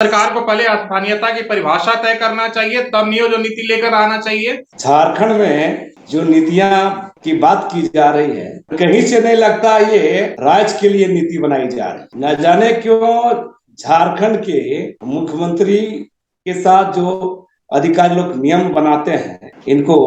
सरकार को पहले स्थानीयता की परिभाषा तय करना चाहिए, तब नियोजन नीति लेकर आना चाहिए। झारखंड में जो नीतियां की बात की जा रही है, कहीं से नहीं लगता ये राज्य के लिए नीति बनाई जा रही। न जाने क्यों झारखंड के मुख्यमंत्री के साथ जो अधिकारी लोग नियम बनाते हैं, इनको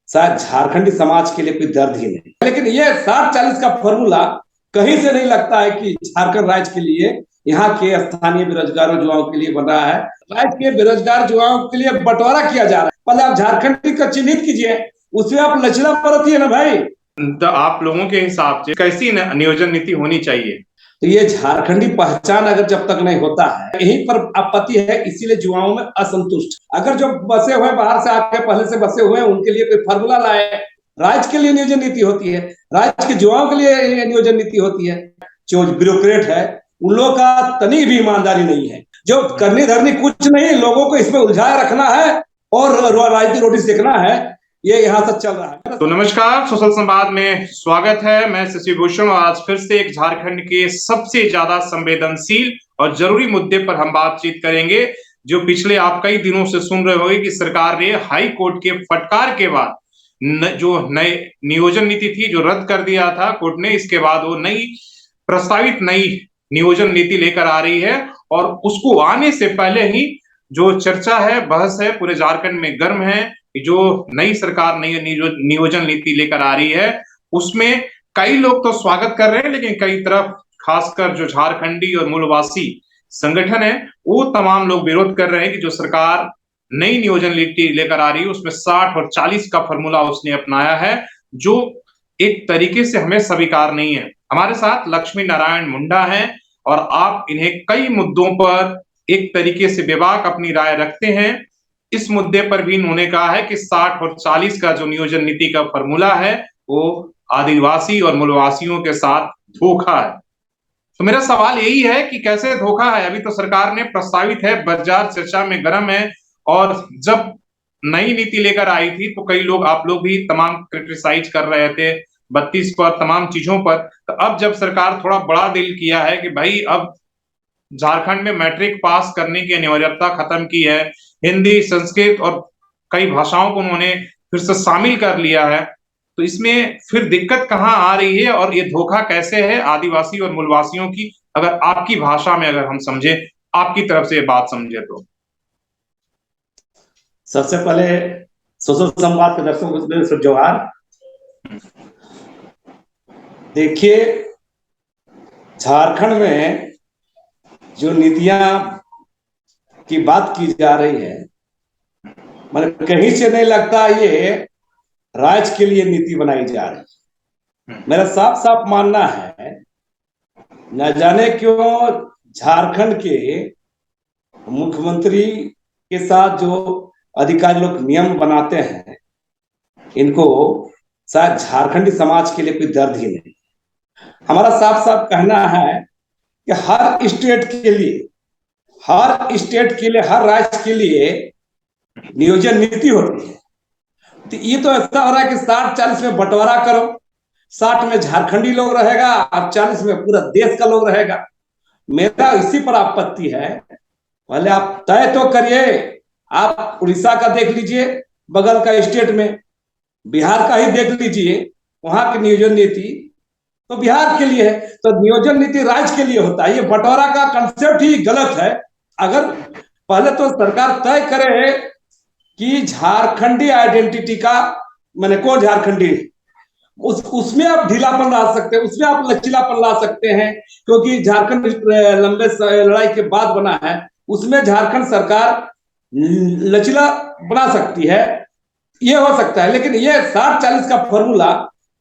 शायद झारखंडी समाज के लिए कोई दर्द ही नहीं। लेकिन ये 60-40 का फॉर्मूला कहीं से नहीं लगता है कि झारखंड राज्य के लिए, यहाँ के स्थानीय बेरोजगार युवाओं के लिए बन रहा है। राज्य के बेरोजगार युवाओं के लिए बंटवारा किया जा रहा है। पहले आप झारखंडी का चिन्हित कीजिए, उसमें आप लचीला बरतिए ना भाई। तो आप लोगों के हिसाब से कैसी नियोजन नीति होनी चाहिए? तो ये झारखंडी पहचान अगर जब तक नहीं होता है, यहीं पर आपत्ति है, इसीलिए युवाओं में असंतुष्ट। अगर जो बसे हुए बाहर से आके पहले से बसे हुए हैं, उनके लिए कोई फार्मूला लाए। राज्य के लिए नियोजन नीति होती है, राज्य के युवाओं के लिए नियोजन नीति होती है। जो ब्यूरोक्रेट है, उन लोगों का तनी भी ईमानदारी नहीं है। जो करनी धरनी कुछ नहीं, लोगों को इसमें उलझाए रखना है और राजनीति रोटी सेकना है, ये यहाँ तक चल रहा है। तो नमस्कार, सोशल संवाद में स्वागत है। मैं शशि भूषण और आज फिर से एक झारखंड के सबसे ज्यादा संवेदनशील और जरूरी मुद्दे पर हम बातचीत करेंगे, जो पिछले आप कई दिनों से सुन रहे होंगे कि सरकार ने हाई कोर्ट के फटकार के बाद जो नए नियोजन नीति थी जो रद्द कर दिया था कोर्ट ने, इसके बाद वो प्रस्तावित नई नियोजन नीति लेकर आ रही है। और उसको आने से पहले ही जो चर्चा है, बहस है, पूरे झारखंड में गर्म है कि जो नई सरकार नई नियोजन नीति लेकर आ रही है, उसमें कई लोग तो स्वागत कर रहे हैं, लेकिन कई तरफ खासकर जो झारखंडी और मूलवासी संगठन है, वो तमाम लोग विरोध कर रहे हैं कि जो सरकार नई नियोजन नीति लेकर आ रही है उसमें 60 और 40 का फॉर्मूला उसने अपनाया है, जो एक तरीके से हमें स्वीकार नहीं है। हमारे साथ लक्ष्मी नारायण मुंडा हैं और आप इन्हें कई मुद्दों पर एक तरीके से बेबाक अपनी राय रखते हैं। इस मुद्दे पर भी उन्होंने कहा है कि 60 और 40 का जो नियोजन नीति का फॉर्मूला है वो आदिवासी और मूलवासियों के साथ धोखा है। तो मेरा सवाल यही है कि कैसे धोखा है? अभी तो सरकार ने प्रस्तावित है, बाजार चर्चा में गर्म है, और जब नई नीति लेकर आई थी तो कई लोग, आप लोग भी तमाम क्रिटिसाइज कर रहे थे 32 पर, तमाम चीजों पर। तो अब जब सरकार थोड़ा बड़ा दिल किया है कि भाई अब झारखंड में मैट्रिक पास करने की अनिवार्यता खत्म की है, हिंदी, संस्कृत और कई भाषाओं को उन्होंने फिर से शामिल कर लिया है, तो इसमें फिर दिक्कत कहाँ आ रही है और ये धोखा कैसे है आदिवासी और मूलवासियों की? अगर आपकी भाषा में अगर हम समझे, आपकी तरफ से बात समझे तो। सबसे पहले सोशल संवाद के दर्शकों को जोहार। देखिए, झारखंड में जो नीतियां की बात की जा रही है, मतलब कहीं से नहीं लगता ये राज्य के लिए नीति बनाई जा रही। मेरा साफ साफ मानना है, न जाने क्यों झारखंड के मुख्यमंत्री के साथ जो अधिकारी लोग नियम बनाते हैं, इनको शायद झारखंडी समाज के लिए कोई दर्द ही नहीं। हमारा साफ साफ कहना है कि हर स्टेट के लिए, हर राज्य के लिए नियोजन नीति होती है। तो ये तो ऐसा हो रहा है कि 60-40 में बंटवारा करो, 60 में झारखंडी लोग रहेगा और 40 में पूरा देश का लोग रहेगा। मेरा इसी पर आपत्ति है। पहले आप तय तो करिए। आप उड़ीसा का देख लीजिए, बगल का स्टेट में, बिहार का ही देख लीजिए, वहां की नियोजन नीति तो बिहार के लिए है। तो नियोजन नीति राज्य के लिए होता है। ये बंटवारा का कंसेप्ट ही गलत है। अगर पहले तो सरकार तय करे कि झारखंडी आइडेंटिटी का, मैंने कौन झारखंडी, उसमें आप ढीलापन ला सकते हैं, उसमें आप लचीलापन ला सकते हैं, क्योंकि झारखंड लंबे लड़ाई के बाद बना है, उसमें झारखंड सरकार लचीला बना सकती है, ये हो सकता है। लेकिन ये 60-40 का फॉर्मूला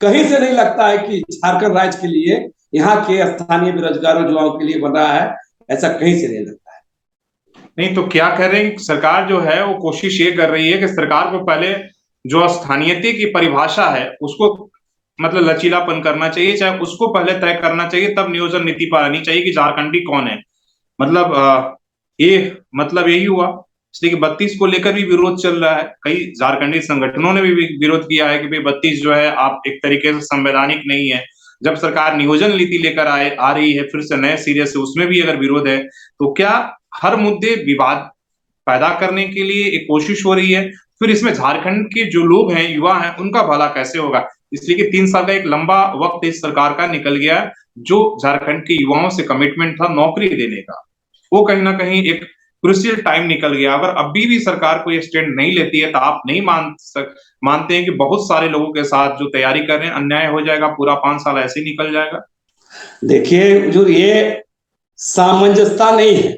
कहीं से नहीं लगता है कि झारखंड राज्य के लिए, यहाँ के स्थानीय बेरोजगार युवाओं के लिए बन रहा है। ऐसा कहीं से नहीं लगता है। नहीं तो क्या कर रहे हैं, सरकार जो है वो कोशिश ये कर रही है कि सरकार को पहले जो स्थानीयता की परिभाषा है उसको मतलब लचीलापन करना चाहिए, चाहे उसको पहले तय करना चाहिए, तब नियोजन नीति पर आनी चाहिए कि झारखंडी कौन है। मतलब ये मतलब यही हुआ। इसलिए कि 32 को लेकर भी विरोध चल रहा है, कई झारखंडी संगठनों ने भी विरोध किया है कि भाई 32 जो है आप एक तरीके से संवैधानिक नहीं है। जब सरकार नियोजन नीति लेकर आ रही है फिर से नए सिरे से, उसमें भी अगर विरोध है, तो क्या हर मुद्दे विवाद पैदा करने के लिए एक कोशिश हो रही है। फिर इसमें झारखंड के जो लोग हैं, युवा हैं, उनका भला कैसे होगा? इसलिए कि 3 साल का एक लंबा वक्त इस सरकार का निकल गया, जो झारखंड के युवाओं से कमिटमेंट था नौकरी देने का, वो कहीं ना कहीं एक क्रूशियल टाइम निकल गया। अगर अभी भी सरकार कोई स्टैंड नहीं लेती है, तो आप नहीं मानते हैं कि बहुत सारे लोगों के साथ जो तैयारी कर रहे हैं अन्याय हो जाएगा, पूरा 5 साल ऐसे ही निकल जाएगा। देखिए जो ये सामंजस्यता नहीं है,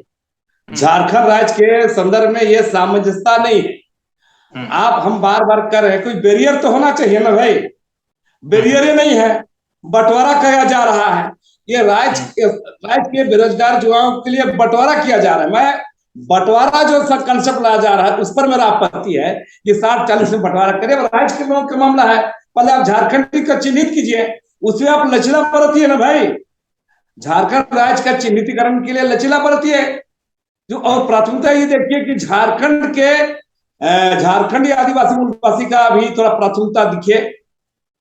झारखंड राज्य के संदर्भ में ये सामंजस्यता नहीं है। आप हम बार बार कर रहे हैं, कोई बैरियर तो होना चाहिए ना भाई, बैरियर ही नहीं है, बंटवारा किया जा रहा है। ये राज्य के बेरोजगार युवाओं के लिए बंटवारा किया जा रहा है। मैं बंटवारा जो कंसेप्ट लाया जा रहा है उस पर मेरा आपत्ति है कि 60-40 में बंटवारा करे। राज्य के लोगों का मामला है, पहले आप झारखंड का चिन्हित कीजिए, उसमें आप लचीला बरतिए ना भाई। झारखंड राज्य का चिन्हितीकरण के लिए लचीला बरतिए जो, और प्राथमिकता ये देखिए कि झारखंडी आदिवासी मूलवासी का भी थोड़ा प्राथमिकता दिखे,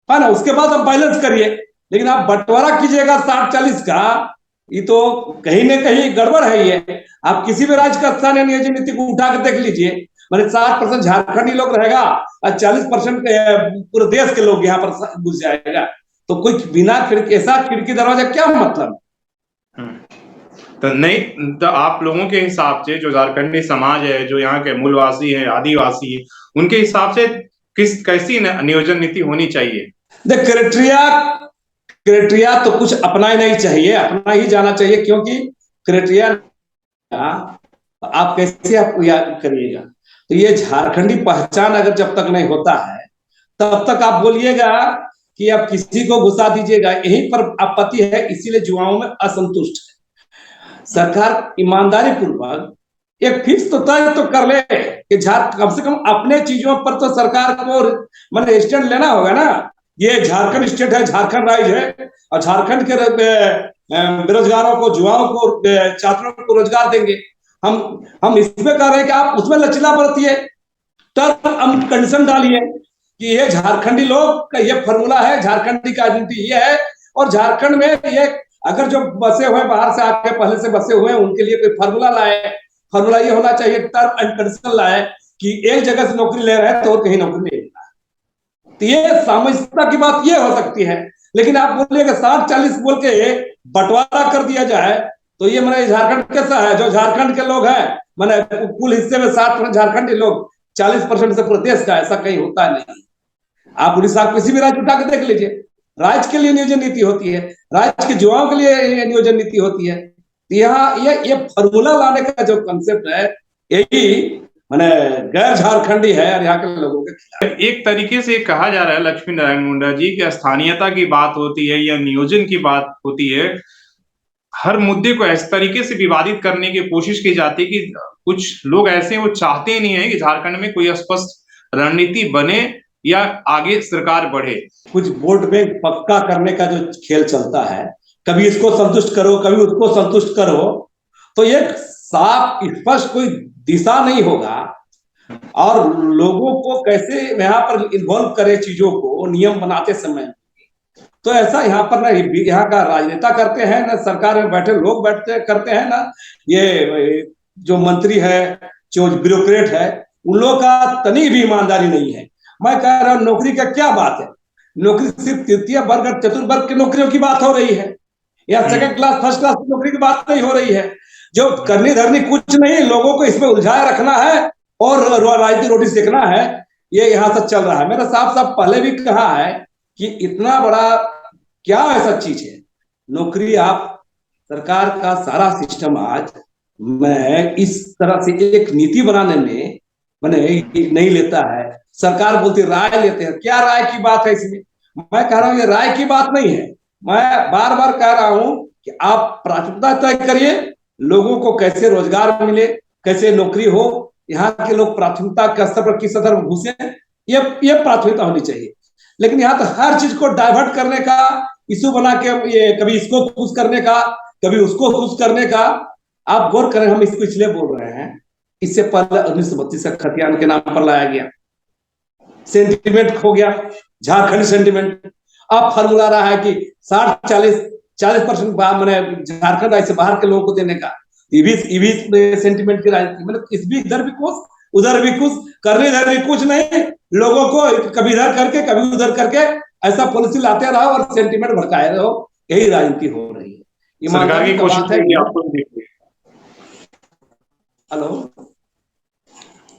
है ना, उसके बाद आप बैलेंस करिए। लेकिन आप बंटवारा कीजिएगा 60-40 का, ये तो कहीं ना कहीं गड़बड़ है। ये आप किसी भी राज्य का स्थानीय नियोजन नीति को उठा के देख लीजिए, मैंने 60% झारखंडी लोग रहेगा और 40% पूरे देश के लोग यहाँ पर घुस जाएगा, तो कोई बिना खिड़की, ऐसा खिड़की दरवाजा क्या मतलब? तो नहीं, तो आप लोगों के हिसाब से जो झारखंडी समाज है, जो यहाँ के मूलवासी है, आदिवासी है, उनके हिसाब से कैसी नियोजन नीति होनी चाहिए? देख, क्राइटेरिया तो कुछ अपना ही नहीं चाहिए, अपना ही जाना चाहिए, क्योंकि क्राइटेरिया आप कैसे आप याद करिएगा। तो ये झारखंडी पहचान अगर जब तक नहीं होता है तब तक आप बोलिएगा कि आप किसी को घुसा दीजिएगा, यहीं पर आपत्ति है। इसीलिए युवाओं में असंतुष्ट है। सरकार ईमानदारी पूर्वक एक फिक्स तो तय तो कर ले कि कम से कम अपने चीजों पर तो सरकार को मतलब स्टैंड लेना होगा ना। ये झारखंड स्टेट है, झारखंड राज्य है, और झारखंड के बेरोजगारों को, युवाओं को, छात्रों को रोजगार देंगे। हम इसमें कह रहे हैं कि आप उसमें लचीला बरतिए, टर्म कंडीशन डालिए कि ये झारखंडी लोग का ये फॉर्मूला है, झारखंडी का आइडेंटिटी ये है, और झारखंड में ये अगर जो बसे हुए बाहर से आके पहले से बसे हुए उनके लिए कोई फॉर्मूला लाए। फॉर्मूला ये होना चाहिए, टर्म एंड कंडीशन लाए कि एक जगह से नौकरी ले रहे हैं तो और कहीं नौकरी नहीं लेना। तो ये सामंजस्यता की बात ये हो सकती है। लेकिन आप बोलिएगा 60-40 बोल के बंटवारा कर दिया जाए, तो ये मैंने झारखंड कैसा है, जो झारखंड के लोग हैं मैंने कुल हिस्से में 60% झारखंडी लोग, 40% से पूरे देश का, ऐसा कहीं होता नहीं। आप उड़ीसा किसी भी राज्य उठा के देख लीजिए, राज्य के लिए नियोजन नीति होती है, राज्य के युवाओं के लिए नियोजन नीति होती है। यहाँ ये फॉर्मूला लाने का जो कंसेप्ट है, यही मैंने गैर झारखंडी है और यहाँ के लोगों के खिलाफ। एक तरीके से कहा जा रहा है लक्ष्मी नारायण मुंडा जी की स्थानीयता की बात होती है या नियोजन की बात होती है, हर मुद्दे को इस तरीके से विवादित करने की कोशिश की जाती है कि कुछ लोग ऐसे हैं वो चाहते नहीं है कि झारखंड में कोई स्पष्ट रणनीति बने या आगे सरकार बढ़े। कुछ वोट बैंक पक्का करने का जो खेल चलता है, कभी इसको संतुष्ट करो, कभी उसको संतुष्ट करो, तो एक साफ स्पष्ट कोई दिशा नहीं होगा। और लोगों को कैसे यहाँ पर इन्वॉल्व करे चीजों को नियम बनाते समय, तो ऐसा यहाँ पर ना यहाँ का राजनेता करते हैं ना सरकार में बैठे लोग बैठते करते हैं ना, ये जो मंत्री है, जो ब्यूरोक्रेट है, उन लोगों का तनी भी ईमानदारी नहीं है। मैं कह रहा हूँ नौकरी का क्या बात है, नौकरी सिर्फ तृतीय वर्ग और चतुर्वर्ग की नौकरियों की बात हो रही है, या सेकंड क्लास फर्स्ट क्लास की नौकरी की बात नहीं हो रही है। जो करनी धरनी कुछ नहीं, लोगों को इसमें उलझाए रखना है और राजनीति रोटी सेकना है, ये यहाँ से चल रहा है। मैंने साफ साफ पहले भी कहा है कि इतना बड़ा क्या ऐसा चीज है नौकरी। आप सरकार का सारा सिस्टम आज मैं इस तरह से एक नीति बनाने में मैंने नहीं लेता है। सरकार बोलती राय लेते हैं, क्या राय की बात है इसमें? मैं कह रहा हूं ये राय की बात नहीं है। मैं बार बार कह रहा हूं कि आप प्राथमिकता तय करिए, लोगों को कैसे रोजगार मिले, कैसे नौकरी हो, यहाँ के लोग प्राथमिकता के स्तर पर किस स्तर में घुसे, ये प्राथमिकता होनी चाहिए। लेकिन यहाँ तो हर चीज को डाइवर्ट करने का इशू बना के, ये कभी इसको खुश करने का, कभी उसको खुश करने का। आप गौर करें, हम इसको इसलिए बोल रहे हैं, इससे पहले 1932 का खतियान के नाम पर लाया गया, सेंटिमेंट खो गया, झारखंड सेंटिमेंट। अब फॉर्मूला रहा है कि 60-40% मैंने झारखंड राज्य से बाहर के लोगों को देने का, ये भी सेंटिमेंट की राजनीति, मतलब इस भी इधर भी कुछ उधर भी कुछ, करने इधर भी कुछ नहीं, लोगों को कभी इधर करके कभी उधर करके ऐसा पॉलिसी लाते रहो और सेंटिमेंट भड़काए रहो, यही राजनीति हो रही है। सरकार ईमानदारी की का कोशिश बात है यही ये। आपको भी दिख रही है। हेलो,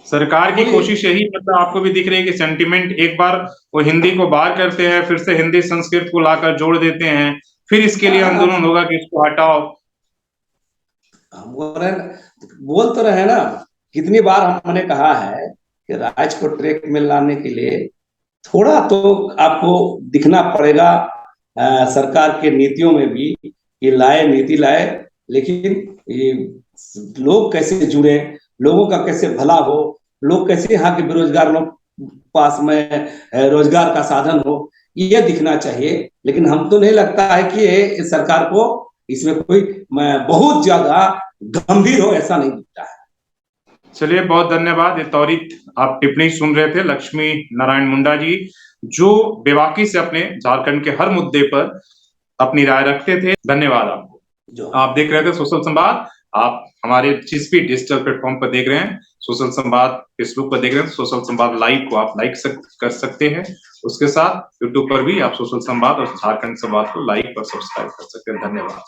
सरकार की बोलिए। कोशिश यही मतलब आपको भी दिख रही है कि सेंटिमेंट, एक बार वो हिंदी को बाहर करते हैं, फिर से हिंदी संस्कृत को लाकर जोड़ देते हैं, फिर इसके लिए आंदोलन होगा कि इसको हटाओ। हम बोल तो रहे ना, कितनी बार हमने कहा है कि राज को ट्रैक में लाने के लिए थोड़ा तो आपको दिखना पड़ेगा सरकार के नीतियों में भी, कि लाए नीति लाए, लेकिन ये लोग कैसे जुड़े, लोगों का कैसे भला हो, लोग कैसे यहाँ के बेरोजगार लोग पास में रोजगार का साधन हो, ये दिखना चाहिए। लेकिन हम तो नहीं लगता है कि ये सरकार को इसमें कोई बहुत ज्यादा गंभीर हो, ऐसा नहीं दिखता है। चलिए, बहुत धन्यवाद। ये त्वरित आप टिप्पणी सुन रहे थे लक्ष्मी नारायण मुंडा जी, जो बेबाकी से अपने झारखंड के हर मुद्दे पर अपनी राय रखते थे। धन्यवाद आपको। आप देख रहे थे सोशल संवाद। आप हमारे जिस भी डिजिटल प्लेटफॉर्म पर देख रहे हैं, सोशल संवाद फेसबुक पर देख रहे हैं, सोशल संवाद लाइव को आप कर सकते हैं। उसके साथ यूट्यूब पर भी आप सोशल संवाद और झारखंड संवाद को लाइक और सब्सक्राइब कर सकते हैं। धन्यवाद।